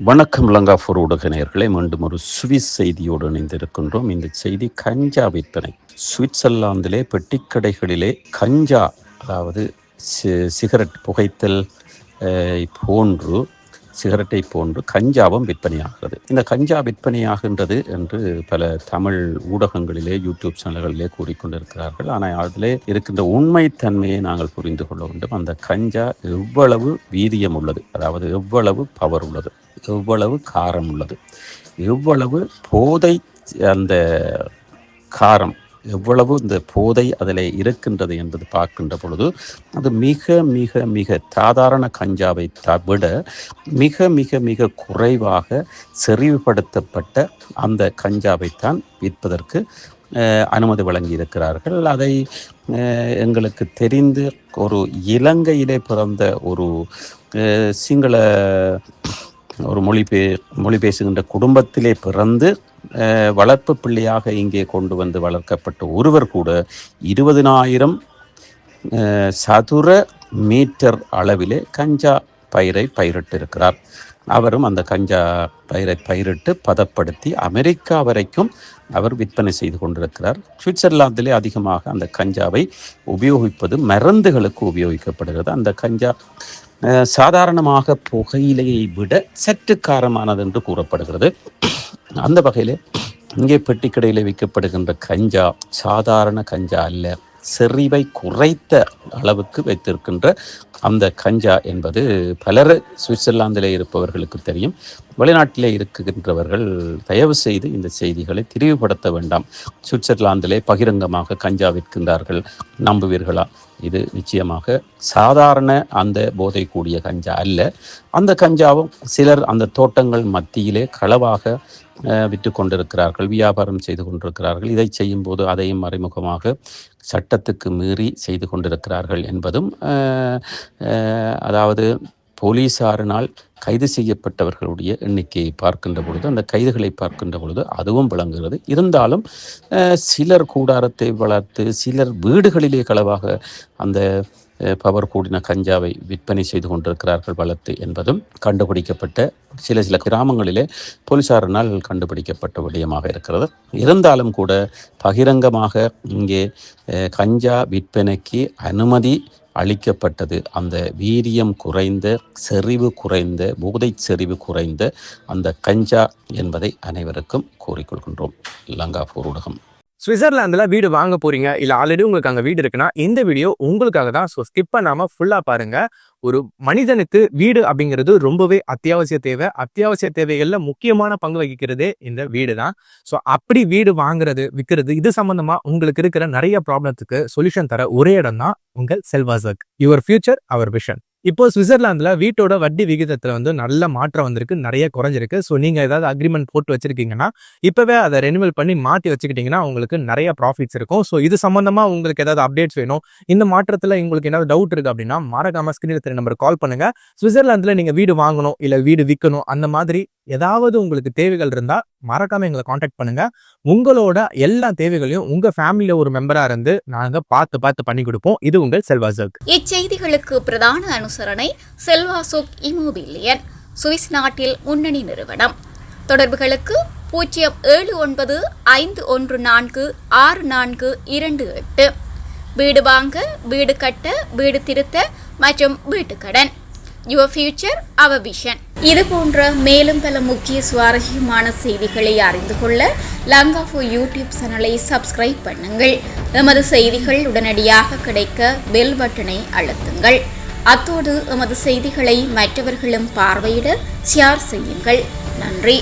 வணக்கம் லங்காபூர் ஊடக நேயர்களே, மீண்டும் ஒரு சுவிஸ் செய்தியோடு இணைந்திருக்கின்றோம். இந்த செய்தி கஞ்சா விற்பனை. சுவிட்சர்லாந்திலே பெட்டிக்கடைகளிலே கஞ்சா, அதாவது சிகரெட் புகைத்தல் போன்று சிகரெட்டை போன்று கஞ்சாவும் விற்பனையாகிறது. இந்த கஞ்சா விற்பனையாகின்றது என்று பல தமிழ் ஊடகங்களிலே, யூடியூப் சேனல்களிலே கூறிக்கொண்டிருக்கிறார்கள். ஆனால் அதிலே இருக்கின்ற உண்மைத்தன்மையை நாங்கள் புரிந்து கொள்ள வேண்டும். அந்த கஞ்சா எவ்வளவு வீரியம் உள்ளது, அதாவது எவ்வளவு பவர் உள்ளது, எவ்வளவு காரம் உள்ளது, எவ்வளவு போதை, அந்த காரம் எவ்வளவு இந்த போதை அதில் இருக்கின்றது என்பது பார்க்கின்ற பொழுது அது மிக மிக மிக சாதாரண கஞ்சாவை விட மிக மிக மிக குறைவாக செறிவுபடுத்தப்பட்ட அந்த கஞ்சாவைத்தான் விற்பதற்கு அனுமதி வழங்கியிருக்கிறார்கள். அதை எங்களுக்கு தெரிந்து ஒரு இலங்கையிலே பிறந்த ஒரு சிங்கள ஒரு மொழி பேசுகின்ற குடும்பத்திலே பிறந்து வளர்ப்பு பிள்ளையாக இங்கே கொண்டு வந்து வளர்க்கப்பட்ட ஒருவர் கூட 20,000 சதுர மீட்டர் அளவிலே கஞ்சா பயிரை பயிரிட்டிருக்கிறார். அவரும் அந்த கஞ்சா பயிரை பயிரிட்டு பதப்படுத்தி அமெரிக்கா வரைக்கும் அவர் விற்பனை செய்து கொண்டிருக்கிறார். சுவிட்சர்லாந்திலே அதிகமாக அந்த கஞ்சாவை உபயோகிப்பது மருந்துகளுக்கு உபயோகிக்கப்படுகிறது. அந்த கஞ்சா சாதாரணமாக புகையிலையை விட சற்று காரமானது என்று கூறப்படுகிறது. அந்த வகையில் இங்கே பெட்டிக்கடையில் விற்கப்படுகின்ற கஞ்சா சாதாரண கஞ்சா அல்ல, செறிவை குறைத்த அளவுக்கு வைத்திருக்கின்ற அந்த கஞ்சா என்பது பலர் சுவிட்சர்லாந்திலே இருப்பவர்களுக்கு தெரியும். வெளிநாட்டிலே இருக்கின்றவர்கள் தயவு செய்து இந்த செய்திகளை திரிவுபடுத்த வேண்டாம். சுவிட்சர்லாந்திலே பகிரங்கமாக கஞ்சா விற்கின்றார்கள், நம்புவீர்களா? இது நிச்சயமாக சாதாரண அந்த போதை கூடிய கஞ்சா அல்ல. அந்த கஞ்சாவும் சிலர் அந்த தோட்டங்கள் மத்தியிலே களவாக விற்று கொண்டிருக்கிறார்கள், வியாபாரம் செய்து கொண்டிருக்கிறார்கள். இதை செய்யும் போது அதையும் மறைமுகமாக சட்டத்துக்கு மீறி செய்து கொண்டிருக்கிறார்கள் என்பதும், அதாவது போலீசாரினால் கைது செய்யப்பட்டவர்களுடைய எண்ணிக்கையை பார்க்கின்ற பொழுது, அந்த கைதுகளை பார்க்கின்ற பொழுது அதுவும் விளங்குகிறது. இருந்தாலும் சிலர் கூடாரத்தை வளர்த்து, சிலர் வீடுகளிலே களவாக அந்த பவர் கூடின கஞ்சாவை விற்பனை செய்து கொண்டிருக்கிறார்கள் வளர்த்து என்பதும் கண்டுபிடிக்கப்பட்ட சில கிராமங்களிலே போலீசாரினால் கண்டுபிடிக்கப்பட்ட விடயமாக இருக்கிறது. இருந்தாலும் கூட பகிரங்கமாக இங்கே கஞ்சா விற்பனைக்கு அனுமதி அளிக்கப்பட்டது அந்த வீரியம் குறைந்த, செறிவு குறைந்த, போதை செறிவு குறைந்த அந்த கஞ்சா என்பதை அனைவருக்கும் கூறிக்கொள்கின்றோம். லங்காபூர் ஊடகம். சுவிட்சர்லாந்தில் வீடு வாங்க போறீங்க, இல்லை ஆல்ரெடி உங்களுக்கு அங்கே வீடு இருக்குன்னா இந்த வீடியோ உங்களுக்காக தான். ஸோ ஸ்கிப் பண்ணாமல் ஃபுல்லாக பாருங்க. ஒரு மனிதனுக்கு வீடு அப்படிங்கிறது ரொம்பவே அத்தியாவசிய தேவை. அத்தியாவசிய தேவைகளில் முக்கியமான பங்கு வகிக்கிறதே இந்த வீடு தான். ஸோ அப்படி வீடு வாங்குறது, விற்கிறது, இது சம்பந்தமா உங்களுக்கு இருக்கிற நிறைய ப்ராப்ளத்துக்கு சொல்யூஷன் தர ஒரே இடம் தான் உங்கள் செல்வாசக். Your future our vision. இப்போ சுவிட்சர்லாந்துல வீட்டோட வட்டி விகிதத்துல நல்ல மாற்றம் வந்திருக்கு, நிறைய குறைஞ்சிருக்கு. ஸோ நீங்க ஏதாவது அக்ரிமெண்ட் போட்டு வச்சிருக்கீங்கன்னா இப்பவே அதை ரெனிவல் பண்ணி மாற்றி வச்சுக்கிட்டீங்கன்னா உங்களுக்கு நிறைய ப்ராஃபிட்ஸ் இருக்கும். ஸோ இது சம்பந்தமா உங்களுக்கு ஏதாவது அப்டேட்ஸ் வேணும், இந்த மாற்றத்துல உங்களுக்கு ஏதாவது டவுட் இருக்கு அப்படின்னா மறக்காம ஸ்கிரீன்ல தெரிய நம்பர் கால் பண்ணுங்க. சுவிட்சர்லாந்துல நீங்க வீடு வாங்கணும், இல்ல வீடு விற்கணும், அந்த மாதிரி ஏதாவது உங்களுக்கு தேவைகள் இருந்தா மறக்காம எங்களை காண்டாக்ட் பண்ணுங்க. உங்களோட எல்லா தேவைகளையும் உங்க ஃபேமிலியில ஒரு மெம்பரா இருந்து நாங்க பார்த்து பண்ணி கொடுப்போம். இது உங்கள் செல்வாசக். இச்செய்திகளுக்கு பிரதான அனுசரணை செல்வாசோக் இமோபிலியன், சுவிஸ் நாட்டில் முன்னணி நிறுவனம். தொடர்புகளுக்கு 0795146428. வீடு வாங்க, வீடு கட்ட, வீடு திருத்த மற்றும் வீட்டுக்கடன். Your future our vision. இது போன்ற மேலும் பல முக்கிய சுவாரஸ்யமான செய்திகளை அறிந்து கொள்ள லங்காபூர் யூடியூப் சேனலை சப்ஸ்கிரைப் பண்ணுங்கள். எமது செய்திகள் உடனடியாக கிடைக்க பெல் பட்டனை அழுத்துங்கள். அத்தோடு எமது செய்திகளை மற்றவர்களும் பார்வையிட ஷேர் செய்யுங்கள். நன்றி.